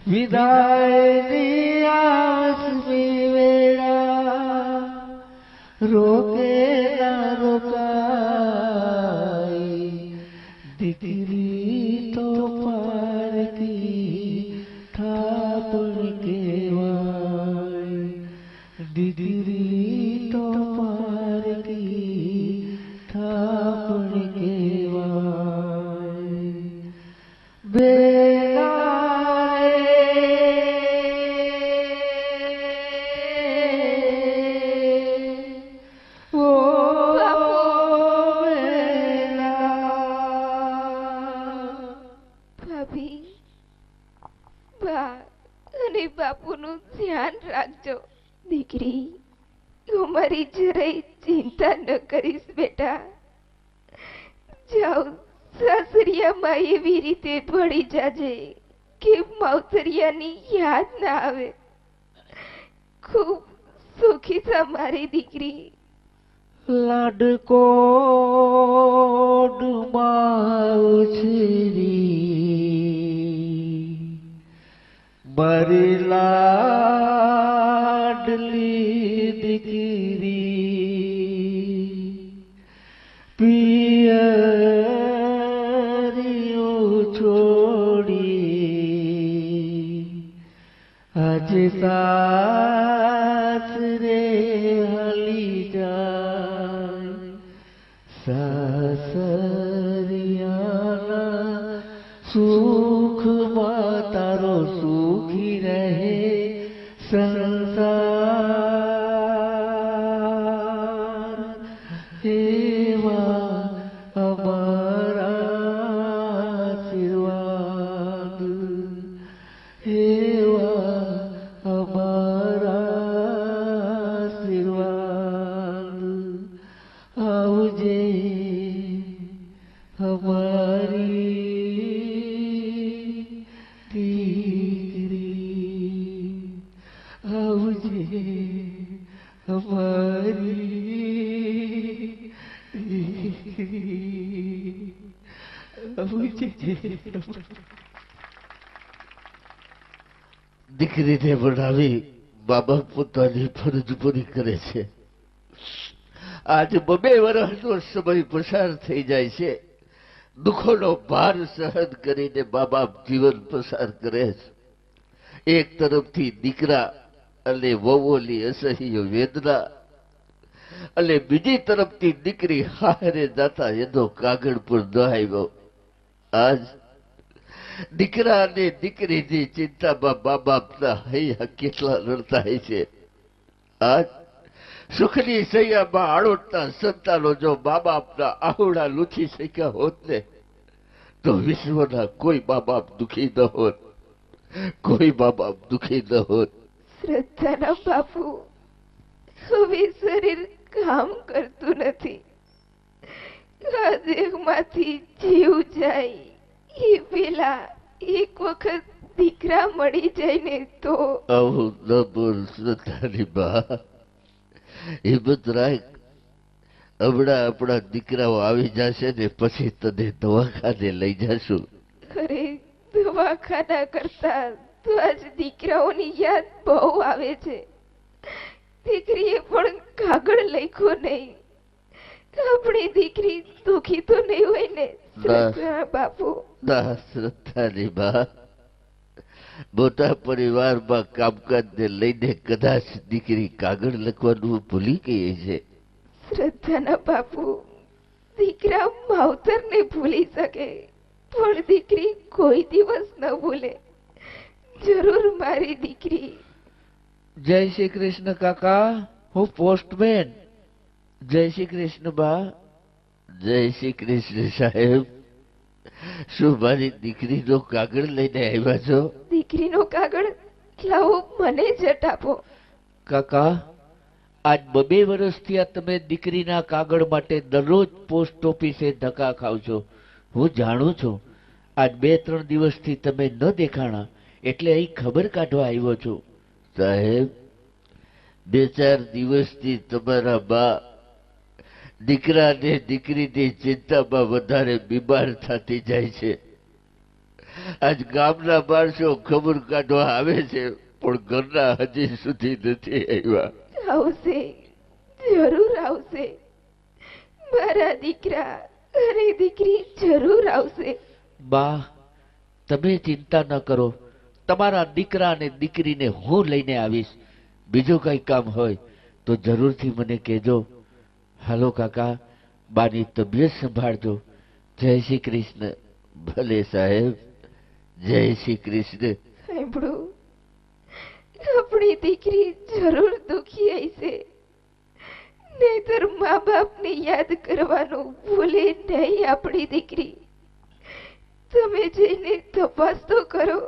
વિદાયની આસમી વેળા રોકે ના રોકાય. દીકરી તો પારકી થાપણ કહેવાય, દીકરી તો પારકી થાપણ કહેવાય. બેલા રે ઓ બેલા બાપુનું ધ્યાન રાખજો. દીકરી, અમારી જરાય ચિંતા ન કરીશ બેટા. જાઓ, સાસરિયામાં એવી રીતે ભળી જાજે કે માવતરિયાની યાદ ના આવે. ખૂબ સુખી થા મારી દીકરી. લાડકો ડુમાઉછરી મારી લાડલી દીકરી પિયરિયું છોડી આજે સાસરે હલી જાય. સાસરિયાના સુખમાં તારો સુખી રહે સંસાર. એવા અમારા આશીર્વાદ, એવા અમારા આશીર્વાદ. આવજે અમારી દીકરી, આવજે અમારી દીકરી, આવજે. દીકરીને બનાવી બાબા પોતાની ફરજ પૂરી કરે છે. આજ 2 વર્ષનો સમય પસાર થઈ જાય છે. દુઃખોનો ભાર સહન કરીને મા બાપ જીવન પસાર કરે છે. એક તરફથી દીકરા અને વહુઓની અસહ્ય વેદના, અને બીજી તરફથી દીકરી હારે જાતા એનો કાગળ પર ન આવ્યો. આજ દીકરા અને દીકરીની ચિંતામાં મા બાપના હૈયા કેટલા રડતા હોય છે. આજ સુખની સૈયામાં આળોટતા સંતાનો જો મા બાપના આહુડા લૂછી શક્યા હોત ને તો વિશ્વના કોઈ મા બાપ દુઃખી ન હોત, કોઈ મા બાપ દુઃખી ન હોત. શ્રદ્ધાના બાપુ, હવે શરીર કામ કરતું નથી. આ દેહમાંથી જીવ જાય એ પેલા એક વખત દીકરા મળી જાય ને તો. આવું ન બોલ શ્રદ્ધાની બા, હિંમત રાખ. હમણાં આપણા દીકરાઓ આવી જશે ને પછી તને દવાખાને લઈ જશું. અરે, દવાખાના કરતા તો આજ દીકરાઓની યાદ બહુ આવે છે. દીકરીએ પણ કાગળ લખ્યો નહીં. આપણી દીકરી દુખી તો નહીં હોય ને શ્રદ્ધા બાપુ? ના શ્રદ્ધાની બા, મોટા પરિવારમાં કામકાજને લઈને કદાચ દીકરી કાગળ લખવાનું ભૂલી ગઈ છે. શ્રદ્ધાના બાપુ, દીકરા માવતરને ભૂલી શકે પણ દીકરી કોઈ દિવસ ન ભૂલે. જરૂર મારી દીકરી. જય શ્રી કૃષ્ણ કાકા, હું પોસ્ટમેન. જય શ્રી કૃષ્ણ બા. જય શ્રી કૃષ્ણ સાહેબ. શું મારી દીકરીનો કાગળ લઈને આવ્યા છો? દીકરીનો કાગળ લાવો, મને જટ આપો. કાકા, આજ 2 વર્ષથી આ તમે દીકરીના કાગળ માટે દરરોજ પોસ્ટ ઓફિસે ધક્કા ખાવ છો. હું જાણું છું. આજ 2-3 દિવસથી તમે ન દેખાણા એટલે અહીં ખબર કાઢવા આવ્યો છું. સાહેબ, 2-4 દિવસથી તમારા બા દીકરા ને દીકરીની ચિંતામાં વધારે બીમાર થતી જાય છે. આજ ગામના માણસો ખબર કાઢવા આવે છે પણ ઘરના હજી સુધી નથી આવ્યા. આવશે, જરૂર આવશે. મારા દીકરા અને દીકરી જરૂર આવશે. બા, તમે ચિંતા ન કરો. તમારા દીકરા અને દીકરીને હું લઈને આવીશ. બીજું કઈ કામ હોય તો જરૂરથી મને કહેજો. હાલો કાકા, બાની તબિયત સંભાળજો. જય શ્રી કૃષ્ણ. ભલે સાહેબ, જય શ્રી કૃષ્ણ. સાંભળો, આપણી દીકરી જરૂર દુખી હશે, નહીતર મા બાપને યાદ કરવાનું ભૂલે નહીં આપણી દીકરી. તમે જઈને તપાસ તો કરો.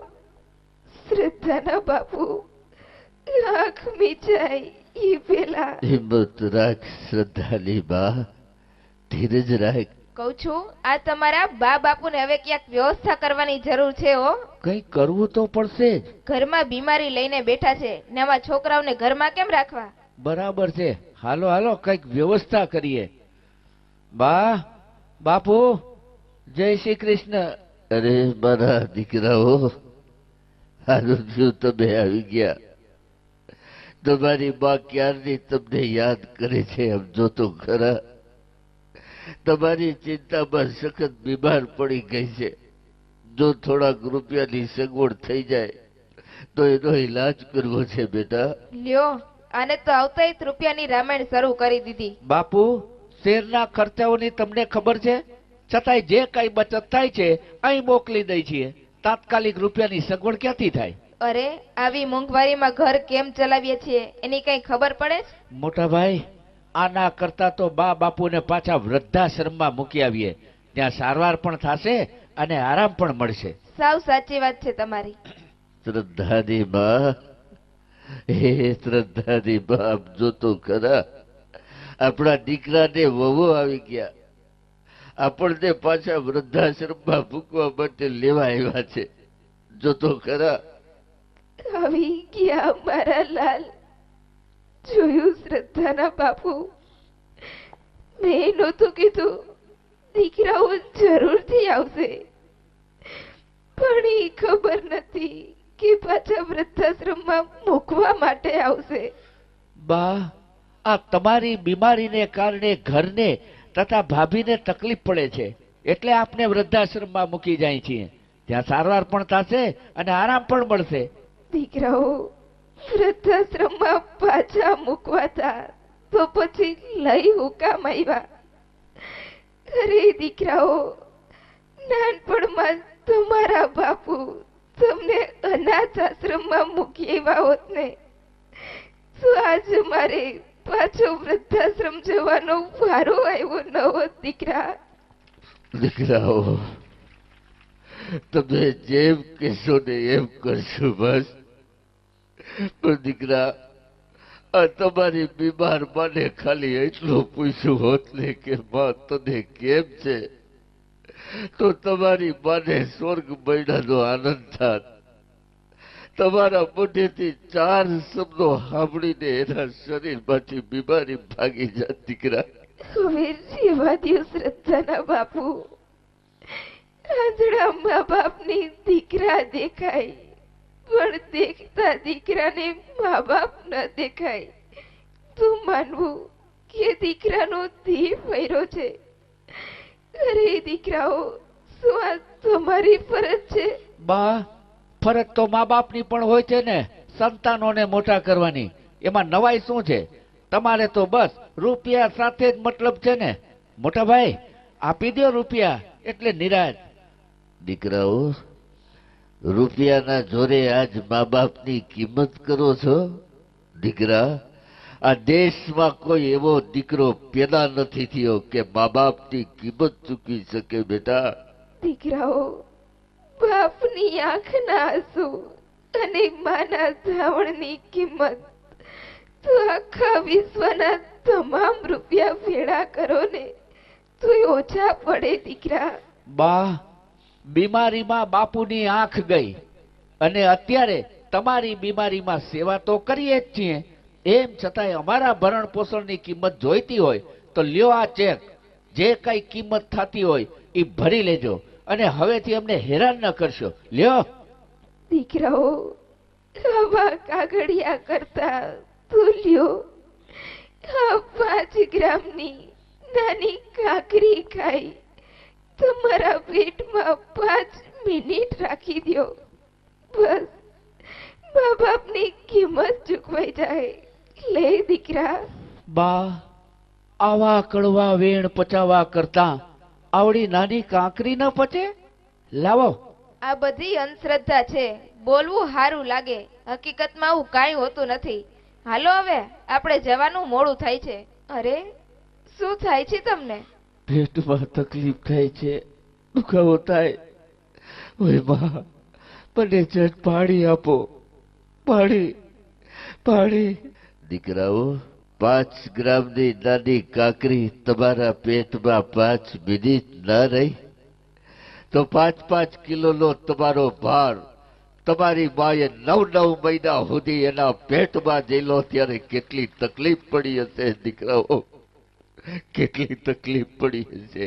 શ્રદ્ધાના બાપુ આંખ મીચાય ઈ પેલા હિંમત રાખ શ્રદ્ધાની બા, ધીરજ રાખ. કહું છું આ તમારા બા બાપુને હવે ક્યાંક વ્યવસ્થા કરવાની જરૂર છે હો. કંઈ કરવું તો પડશે જ. ઘરમાં બીમારી લઈને બેઠા છે ને આવા છોકરાઓને ઘરમાં કેમ રાખવા? બરાબર છે. હાલો હાલો કંઈક વ્યવસ્થા કરીએ. બા, બાપુ, જય શ્રી કૃષ્ણ. અરે મારા દીકરાઓ, હારું થયું તમે આવી ગયા. તમારી બા ક્યારની તમને યાદ કરે છે એમ જોતો ખરા. તમારી ચિંતામાં સખત બીમાર પડી ગઈ છે. જો થોડાક રૂપિયાની સગવડ થઈ જાય તો એનો ઈલાજ કરવો છે બેટા. લ્યો, આને તો આવતા જ રૂપિયાની રામાયણ શરૂ કરી દીધી. બાપુ, શેરના ખર્ચાઓની તમને ખબર છે, છતાંય જે કઈ બચત થાય છે અહીં મોકલી દઈ છીએ. તાત્કાલિક રૂપિયાની સગવડ ક્યાંથી થાય? અરે, આવી મોંઘવારીમાં ઘર કેમ ચલાવીએ છીએ એની કઈ ખબર પડે છે? મોટા ભાઈ, આના કરતા તો બા બાપુને પાછા વૃદ્ધાશ્રમમાં મૂકી આવીએ. ત્યાં સારવાર પણ થશે અને આરામ પણ મળશે. સાવ સાચી વાત છે તમારી. શ્રદ્ધાની બા, હે શ્રદ્ધાની બા, આપ જોતો ખરા, આપણા દીકરાને વહુ આવી ગયા. આપણને પાછા વૃદ્ધાશ્રમમાં મૂકવા માટે લેવા આવ્યા છે. જોતો ખરા. આવી ગયા મારા લાલ. જોયું શ્રદ્ધાના બાપુ, મેં નહોતું કીધું દીકરાઓ જરૂરથી આવશે, પણ એ ખબર નથી કે પાછા વૃદ્ધાશ્રમમાં મૂકવા માટે આવશે. બા, આ તમારી બીમારીને કારણે ઘરને તથા ભાભીને તકલીફ પડે છે એટલે આપને વૃદ્ધાશ્રમમાં મૂકી જાય છીએ. ત્યાં સારવાર પણ થશે અને આરામ પણ મળશે. દીકરાઓ વૃદ્ધાશ્રમમાં પાછા મૂકવાતા તો પછી લઈ હુકામ આવ્યા? અરે દીકરાઓ, નાનપણમાં તમારા બાપુ તમને અનાથ આશ્રમમાં મૂકી આવ્યા હોત ને તો આજ મારે પાછો વૃદ્ધાશ્રમ જવાનો વારો આવ્યો ન હોત. દીકરા, દીકરાઓ, તમે જેમ કહેશો ને એમ કરશું બસ. પણ દીકરા, આ તમારી બીમાર માને ખાલી એટલું પૂછ્યું હોત ને કે માં તને કેમ છે, તો તમારી માને સ્વર્ગ મહિનાનો આનંદ થાત. તમારા મોઢેથી 4 શબ્દો સાંભળીને એના શરીરમાંથી બીમારી ભાગી જાત. દીકરા, હવે રેવા દ્યો શ્રદ્ધાના બાપુ. આંધળા મા બાપની દીકરા દેખાય, પણ દેખતા દીકરાને મા બાપ ન દેખાય તો માનવું કે દીકરાનો દેહ ફર્યો છે. અરે દીકરાઓ, શું આ તમારી ફરજ છે? બા, ફરજ તો મા બાપની પણ હોય છે ને, સંતાનોને મોટા કરવાની. એમાં નવાઈ શું છે? તમારે તો બસ રૂપિયા સાથે જ મતલબ છે ને. મોટા ભાઈ, આપી દો રૂપિયા એટલે નિરાશ. દીકરાઓ, રૂપિયાના જોરે આજ મા બાપની કિંમત કરો છો? દીકરા, આ દેશમાં કોઈ એવો દીકરો પેદા નથી થયો કે મા બાપની કિંમત ચૂકી શકે. બેટા, દીકરાઓ, બાપની આંખના આંસુ અને માના ધાવણની કિંમત તો આખા વિશ્વના તમામ રૂપિયા ભેળા કરો ને તો ઓછા પડે. દીકરા, બા, બીમારીમાં બાપુની આંખ ગઈ અને અત્યારે તમારી બીમારીમાં સેવા તો કરીએ જ છીએ. એમ છતાંય અમારા ભરણ પોષણની કિંમત જોઈતી હોય તો લ્યો આ ચેક. જે કઈ કિંમત થતી હોય એ ભરી લેજો અને હવેથી અમને હેરાન ન કરશો. લ્યો. દીકરાઓ, આવા કાગળિયા કરતા તો લ્યો આ 5 ગ્રામની નાની કાકરી ખાઈ તમારા પેટમાં 5 મિનિટ રાખી દ્યો. બસ મા બાપની કિંમત ચૂકવાઈ જાય. લે દીકરા. બા, આવા કડવા વેણ પચાવવા કરતા આવડી નાની કાંકરી ન પચે? લાવો. આ બધી અંધશ્રદ્ધા છે. બોલવું સારું લાગે, હકીકતમાં આવું કાંઈ હોતું નથી. હાલો હવે આપણે જવાનું મોડું થાય છે. અરે, શું થાય છે તમને? પેટમાં તકલીફ થાય છે, દુખાવો થાય. ઓય માં, મને જટ પાણી આપો, પાણી, પાણી. દીકરાઓ, 5 ગ્રામની નાની કાકરી તમારા પેટમાં 5 મિનિટ ના રહી તો 5-5 કિલોનો તમારો ભાર તમારી માએ 9-9 મહિના સુધી એના પેટમાં જેલો ત્યારે કેટલી તકલીફ પડી હશે દીકરાઓ, કેટલી તકલીફ પડી હશે.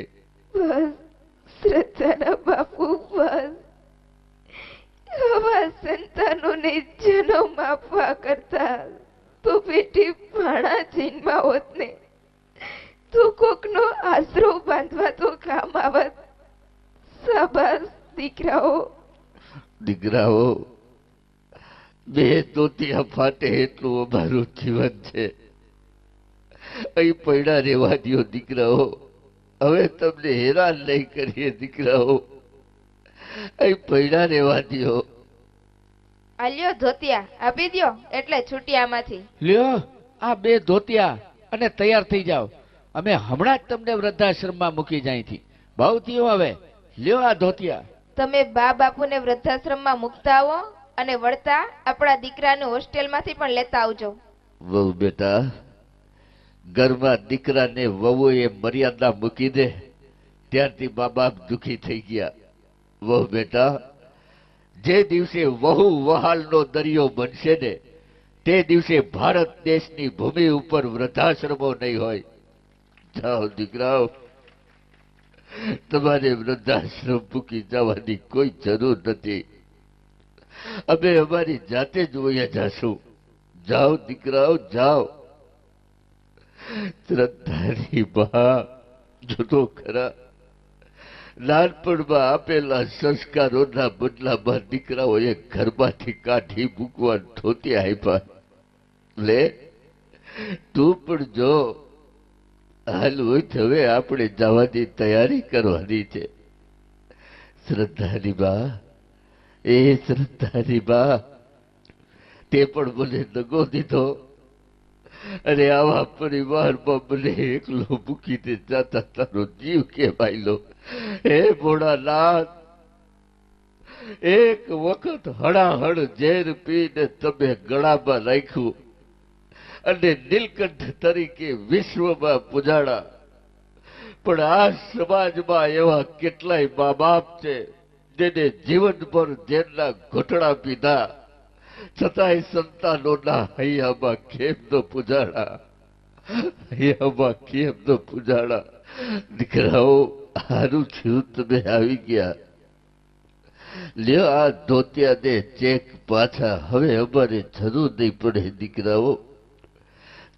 બસ શ્રદ્ધાના બાપુ, બસ આવા સંતાનોને જન્મ આપવા કરતા તો બેટી ભાણા જન્મા હોત ને તો કોકનો આશરો બાંધવા તો કામ આવત. શાબાશ દીકરાઓ. દીકરાઓ, 2 તોતિયા ફાટે એટલું અમારું જીવન છે. અહીં પૈડા રહેવા દ્યો દીકરાઓ, હવે તમને હેરાન નહીં કરીએ દીકરાઓ, અહીં પૈડા રહેવા દ્યો. આલ્યો ધોતિયા આપી દ્યો એટલે છૂટી આમાંથી. લ્યો આ 2 ધોતિયા અને તૈયાર થઈ જાઓ. અમે હમણાં જ તમને વૃદ્ધાશ્રમમાં મૂકી જાય. બહુ થયું હવે. લ્યો આ ધોતિયા. તમે બા બાપુને વૃદ્ધાશ્રમમાં મૂકતા આવો અને વળતા આપણા દીકરાને હોસ્ટેલમાંથી પણ લેતા આવજો. વહુ બેટા, ઘરમાં દીકરાને વહુએ મર્યાદા મૂકી દે ત્યારથી મા બાપ દુખી થઈ ગયા. વહુ બેટા, જે દિવસે વહુ વહાલનો દરિયો બનશે ને તે દિવસે ભારત દેશની ભૂમિ ઉપર વૃદ્ધાશ્રમો નહીં હોય. જાઓ દીકરાઓ, તમારે વૃદ્ધાશ્રમ મૂકી જવાની કોઈ જરૂર નથી. અમે અમારી જાતે જ વયા જાશું. જાઓ દીકરાઓ, જાઓ. શ્રદ્ધાની બા, જુદો ખરા, નાનપણમાં આપેલા સંસ્કારોના બદલામાં દીકરાઓએ ઘરમાંથી કાઢી મૂકવા ધોતી આપ્યા. લે તું પણ જો. હાલ હોય હવે આપણે જવાની તૈયારી કરવાની છે. શ્રદ્ધાની બા, એ શ્રદ્ધાની બા, તે પણ મને દગો દીધો અને આવા પરિવારમાં મને એકલો મૂકીને જાતા તારો જીવ કેમ આયલો. હે ભોળાનાથ, એક વખત હળાહળ ઝેર પીને તમે ગળામાં રાખ્યું અને નીલકંઠ તરીકે વિશ્વમાં પૂજાડા. પણ આ સમાજમાં એવા કેટલાય મા બાપ છે જેને જીવનભર ઝેરના ઘોટડા પીધા છતાંય સંતાનોના હૈયામાં કેમ ન પૂજાડા, હૈયામાં કેમ ન પૂજાડા. દીકરાઓ, હારું થયું તમે આવી ગયા. લ્યો આ ધોતિયાને ચેક પાછા. હવે અમારે જરૂર નહીં પડે દીકરાઓ.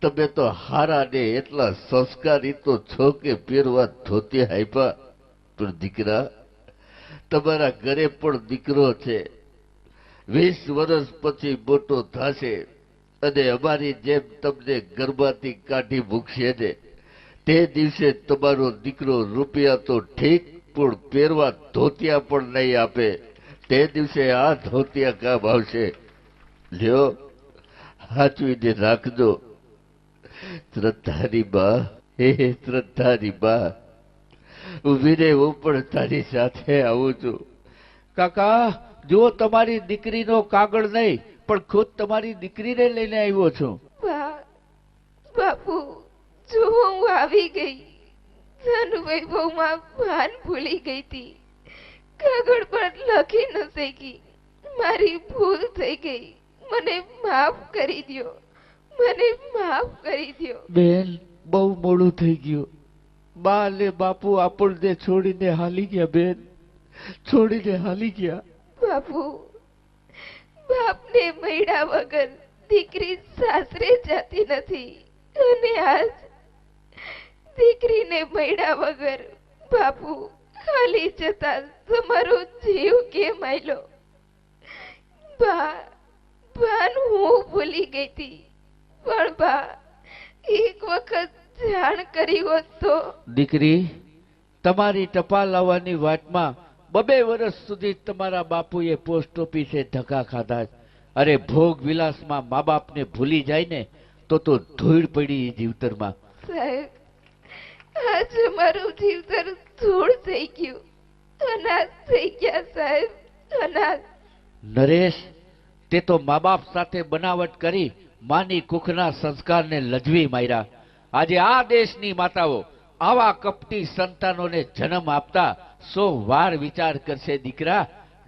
તમે તો હારા ને એટલા સંસ્કારી તો છો કે પહેરવા ધોતિયા આપ્યા. પણ દીકરા, તમારા ઘરે પણ દીકરો છે, 20 વર્ષ પછી મોટો થશે અને અમારી જેમ તમને ઘરમાંથી કાઢી મૂકશે ને તે દિવસે તમારો દીકરો રૂપિયા તો ઠીક પણ પહેરવા ધોતિયા પણ નહીં આપે. તે દિવસે આ ધોતિયા કામ આવશે. લ્યો, હાચવીને રાખજો. શ્રદ્ધાની બા, હે શ્રદ્ધાની બા, ઉભીને હું પણ તારી સાથે આવું છું. કાકા, જો તમારી દીકરીનો કાગળ નહીં પણ ખુદ તમારી દીકરીને લઈને આવ્યો છું. બા બાપુ, જો હું આવી ગઈ. ધન વૈભવમાં ભાન ભૂલી ગઈ હતી. કાગળ પર લખી ન શકી. મારી ભૂલ થઈ ગઈ. મને માફ કરી દ્યો. મને માફ કરી દ્યો. બેન, બહુ મોડું થઈ ગયું. બા ને બાપુ આપણને છોડીને હાલી ગયા. બેન, છોડીને હાલી ગયા. બાપુ, બાપને મળ્યા વગર દીકરી સાસરે જતી નથી અને આજ દીકરીને મળ્યા વગર બાપુ ખાલી જતા તમારો જીવ કેમ આયલો? બાન હું ભૂલી ગઈ હતી, પણ બા એક વખત જાણ કરી હોત તો. દીકરી, તમારી ટપાલ આવવાની વાતમાં 2 વર્ષ સુધી તમારા બાપુએ પોસ્ટ ઓફિસે ધક્કા ખાધા. અરે ભોગ વિલાસમાં મા બાપને ભૂલી જાય ને તો ધૂળ પડી જીવતરમાં. સાહેબ, આજે મારું જીવતર ધૂળ થઈ ગયું. અનાથ થઈ ગયા સાહેબ, અનાથ. નરેશ, તે તો મા બાપ સાથે બનાવટ કરી માની કુખના સંસ્કારને લજવી માર્યા. આજે આ દેશની માતાઓ આવા કપટી સંતાનોને જન્મ આપતા 100 વાર વિચાર કરશે દીકરા.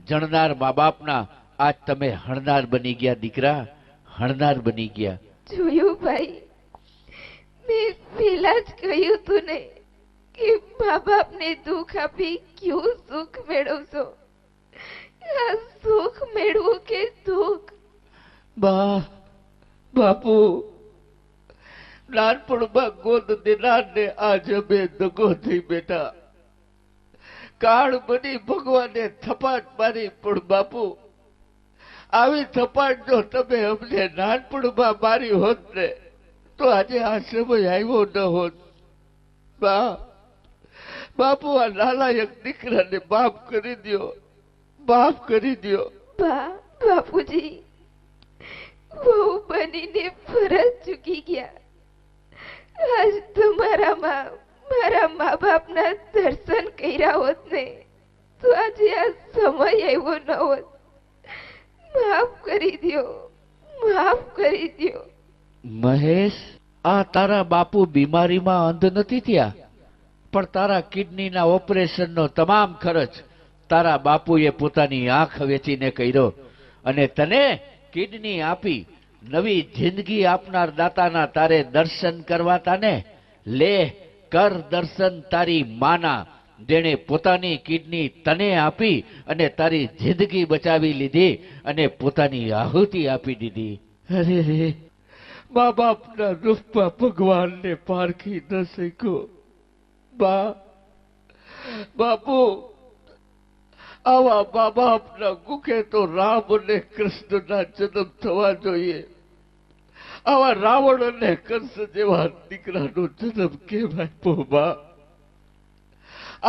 જણનાર મા બાપના આજ તમે હણનાર બની ગયા દીકરા, હણનાર બની ગયા. જોયું ભાઈ, મેં પેલા જ કહ્યું તું ને કે મા બાપને દુઃખ આપી ક્યું સુખ મેળવશો. આ સુખ મેળવું કે દુઃખ? બા, બાપુ, નાનપણમાં ગોદ દેનારને આજ અમે દગો થઈ બેઠા. કાળ બની ભગવાને થપાટ મારી, પણ બાપુ આવી થપાટ જો તમે અમને નાનપણમાં મારી હોત ને તો આજે આ સમય આવ્યો ન હોત. બા, બાપુ, આ નાલાયક દીકરાને માફ કરી દ્યો, માફ કરી દ્યો. બાપુજી, વહુ બનીને ફરજ ચૂકી ગયા. આજ તમારામાં મારા મા બાપના દર્શન કર્યા હોત ને તો આજે આ સમય આવ્યો ન હોત. માફ કરી દ્યો, માફ કરી દ્યો. મહેશ, આ તારા બાપુ બીમારીમાં અંધ નથી થયા, પણ તારા કિડનીના ઓપરેશનનો તમામ ખર્ચ તારા બાપુએ પોતાની આંખ વેચીને કર્યો. અને તને કિડની આપી નવી જિંદગી આપનાર દાતાના તારે દર્શન કરવાતા ને. લે, કર દર્શન તારી માના, જેણે પોતાની કિડની તને આપી અને તારી જિંદગી બચાવી લીધી અને પોતાની આહુતિ આપી દીધી. અરે રે, મા બાપના રૂપમાં ભગવાનને પારખી ન શક્યો. બા, બાપુ, આવા મા બાપના કુખે તો રામ અને કૃષ્ણના જન્મ થવા જોઈએ. આવા રાવણ અને કંસ જેવા દીકરાનો જન્મ કેમ આપ્યો? બા,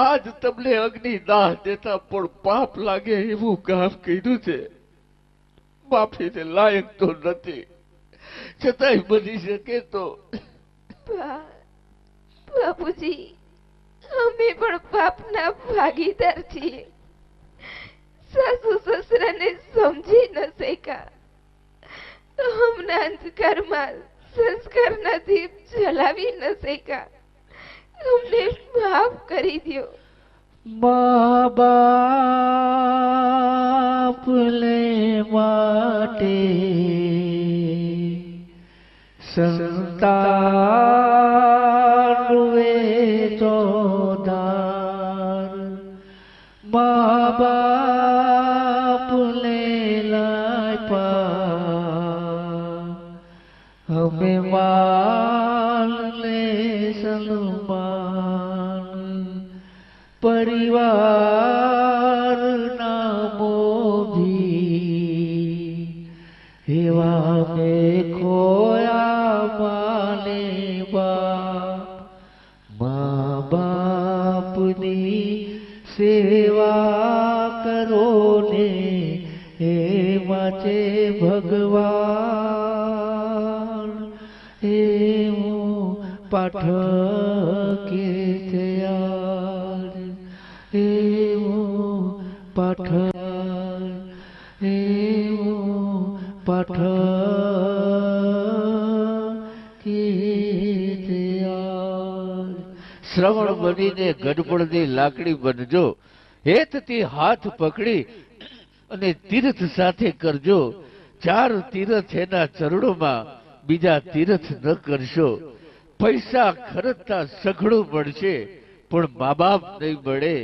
આજ તમને અગ્નિ દાહ દેતા પણ પાપ લાગે એવું કામ કર્યું છે. માફીને લાયક તો નથી, છતાંય બની શકે તો. બાપુજી, અમે પણ પાપના ભાગીદાર છીએ. સાસુ સસરાને સમજી ન શક્યા. હમણાં અંધકારમાં સંસ્કારના દીપ જલાવી ન શક્યા. અમને માફ કરી દ્યો. મા બાપને માટે સંતાન વેચોદાર, મા બાપને લાપા અમે માનલે સન્માન. પરિવારના મોભી એવા મેં ખોયા માને બાપ. મા બાપની સેવા કરો ને એમાં છે ભગવાન. એવો પાઠ કે છે યાર, એવો પાઠ, એવો પાઠ કે છે યાર. શ્રવણ બનીને ગઢપણની લાકડી બનજો, હેતથી હાથ પકડી અને તીર્થ સાથે કરજો. 4 તીર્થ એના ચરણોમાં, બીજા તીર્થ ન કરશો. પૈસા ખર્ચતા સઘળું પડશે પણ મા બાપ નહીં મળે.